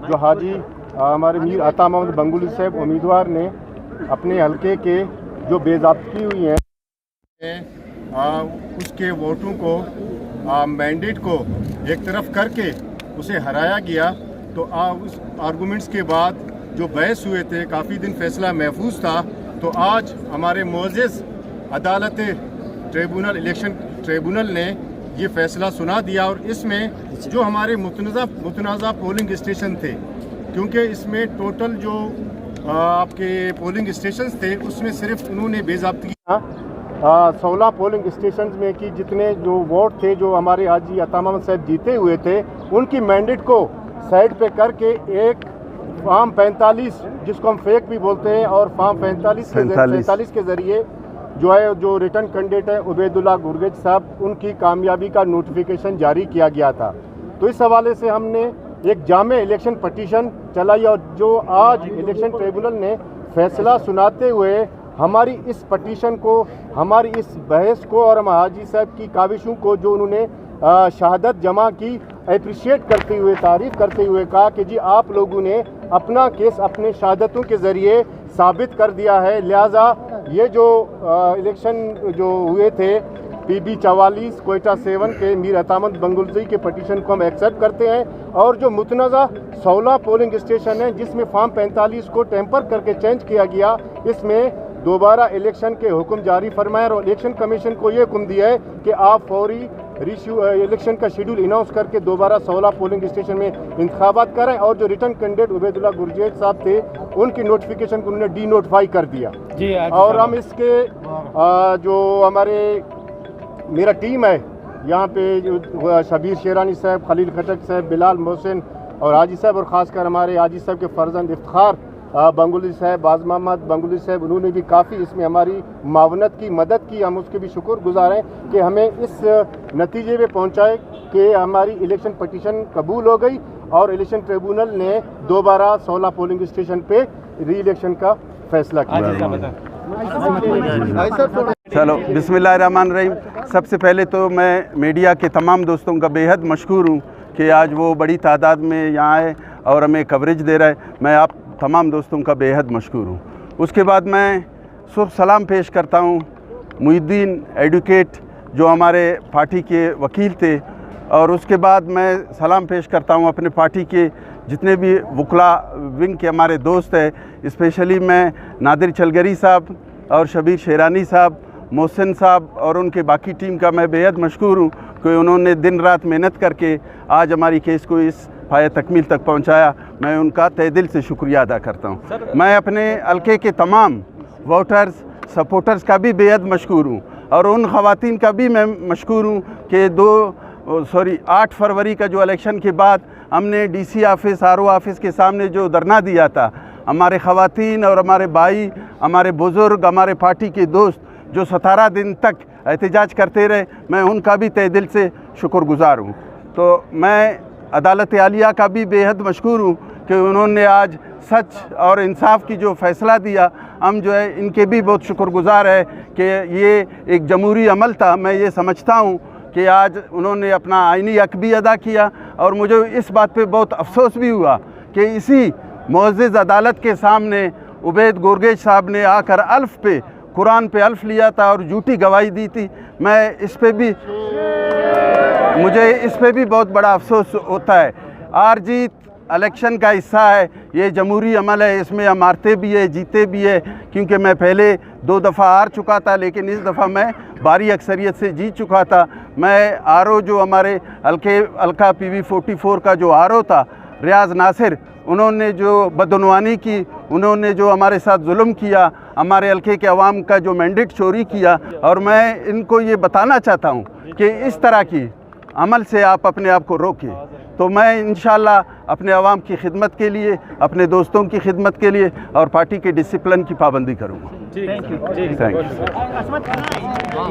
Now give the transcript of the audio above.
जो हाजी हमारे मीर अता मोहम्मद बंगुली साहब उम्मीदवार ने अपने हलके के जो बेज़ाब्ती हुई हैं उसके वोटों को मैंडेट को एक तरफ करके उसे हराया गया। तो उस आर्गूमेंट्स के बाद जो बहस हुए थे, काफ़ी दिन फैसला महफूज था, तो आज हमारे मोअज़्ज़ज़ अदालत ट्रिब्यूनल इलेक्शन ट्रिब्यूनल ने ये फ़ैसला सुना दिया। और इसमें जो हमारे मुतनाज़ा पोलिंग स्टेशन थे, क्योंकि इसमें टोटल जो आपके पोलिंग स्टेशन थे उसमें सिर्फ उन्होंने बेज़ाब्ती 16 पोलिंग स्टेशन में कि जितने जो वोट थे जो हमारे हाजी अता मोहम्मद साहब जीते हुए थे, उनकी मैंडेट को साइड पे करके एक फॉर्म 45 जिसको हम फेक भी बोलते हैं और फॉर्म 45 के ज़रिए जो है जो रिटर्न कैंडिडेट है उबैदुल्लाह गुरगेज साहब, उनकी कामयाबी का नोटिफिकेशन जारी किया गया था। तो इस हवाले से हमने एक जामे इलेक्शन पटिशन चलाई और जो आज इलेक्शन ट्रिब्यूनल ने फैसला सुनाते हुए हमारी इस पटिशन को, हमारी इस बहस को और हम हाजी साहब की काविशों को जो उन्होंने शहादत जमा की, अप्रिशिएट करते हुए, तारीफ़ करते हुए कहा कि जी आप लोगों ने अपना केस अपने शहादतों के ज़रिए साबित कर दिया है। लिहाजा ये जो इलेक्शन जो हुए थे PB 44 कोयटा 7 के मीर अता मोहम्मद बंगुली के पटिशन को हम एक्सेप्ट करते हैं। और जो मुतनाज़ा 16 पोलिंग स्टेशन है जिसमें फॉर्म 45 को टेम्पर करके चेंज किया गया, इसमें दोबारा इलेक्शन के हुक्म जारी फरमाए और इलेक्शन कमीशन को ये हुक्म दिया है कि आप फौरी इलेक्शन का शेड्यूल अनाउंस करके दोबारा 16 पोलिंग स्टेशन में इंतखाबात करें। और जो रिटर्न कैंडिडेट उबैदुल्लाह गुरगेज साहब थे उनकी नोटिफिकेशन को उन्होंने डी-नोटिफाई कर दिया जी। और हम इसके जो हमारे मेरा टीम है यहाँ पे शबीर शेरानी साहब, खलील खटक साहब, बिलाल मोहसिन और हाजी साहब, और ख़ासकर हमारे हाजी साहब के फर्जंद इफ्तिखार बंगुली साहब, बाज़ मोहम्मद बंगुली साहब, उन्होंने भी काफ़ी इसमें हमारी मावनत की, मदद की। हम उसके भी शुक्रगुजार हैं कि हमें इस नतीजे पे पहुंचाए कि हमारी इलेक्शन पटिशन कबूल हो गई और इलेक्शन ट्रिब्यूनल ने दोबारा 16 पोलिंग स्टेशन पे री इलेक्शन का फैसला किया। चलो बिस्मिल्लाहिर्रहमानिर्रहीम। सबसे पहले तो मैं मीडिया के तमाम दोस्तों का बेहद मशकूर हूँ कि आज वो बड़ी तादाद में यहाँ आए और हमें कवरेज दे रहा है। मैं आप तमाम दोस्तों का बेहद मशकूर हूँ। उसके बाद मैं सुर्ख सलाम पेश करता हूँ मुहिद्दीन एडवोकेट जो हमारे पार्टी के वकील थे, और उसके बाद मैं सलाम पेश करता हूँ अपने पार्टी के जितने भी वकला विंग के हमारे दोस्त हैं। स्पेशली मैं नादिर चलगरी साहब और शबीर शेरानी साहब, मोहसिन साहब और उनके बाकी टीम का मैं बेहद मशकूर हूँ कि उन्होंने दिन रात मेहनत करके आज हमारी केस को इस फाया तकमील तक पहुँचाया। मैं उनका तहे दिल से शुक्रिया अदा करता हूँ। मैं अपने हल्के के तमाम वोटर्स सपोर्टर्स का भी बेहद मशकूर हूँ और उन ख़वातीन का भी मैं मशकूर हूँ कि 8 फरवरी का जो इलेक्शन के बाद हमने DC ऑफ़िस, RO ऑफ़िस के सामने जो धरना दिया था, हमारे ख़वातीन और हमारे भाई, हमारे बुज़ुर्ग, हमारे पार्टी के दोस्त जो 17 दिन तक एहतजाज करते रहे, मैं उनका भी तहे दिल से शुक्रगुजार हूँ। तो मैं अदालत आलिया का भी बेहद मशकूर हूँ कि उन्होंने आज सच और इंसाफ की जो फ़ैसला दिया, हम जो है इनके भी बहुत शुक्रगुजार है कि ये एक जमहूरी अमल था। मैं ये समझता हूँ कि आज उन्होंने अपना आइनी हक भी अदा किया और मुझे इस बात पे बहुत अफसोस भी हुआ कि इसी मुअज़्ज़ज़ अदालत के सामने उबैद गुरगेज साहब ने आकर अल्फ़ पे कुरान पे अल्फ़ लिया था और झूठी गवाही दी थी। मुझे इस पे भी बहुत बड़ा अफसोस होता है। हार जीत इलेक्शन का हिस्सा है, ये जमहूरी अमल है, इसमें हम हारते भी है, जीते भी है। क्योंकि मैं पहले 2 दफ़ा हार चुका था लेकिन इस दफ़ा मैं भारी अक्सरियत से जीत चुका था। मैं RO जो हमारे हल्का PB 44 का जो RO था रियाज नासिर, उन्होंने जो बदनवानी की, उन्होंने जो हमारे साथ जुल्म किया, हमारे हल्के के अवाम का जो मैंडेट चोरी किया, और मैं इनको ये बताना चाहता हूँ कि इस तरह की अमल से आप अपने आप को रोकें। तो मैं इंशाअल्लाह अपने अवाम की खिदमत के लिए, अपने दोस्तों की खिदमत के लिए और पार्टी के डिसिप्लिन की पाबंदी करूँगा। Thank you.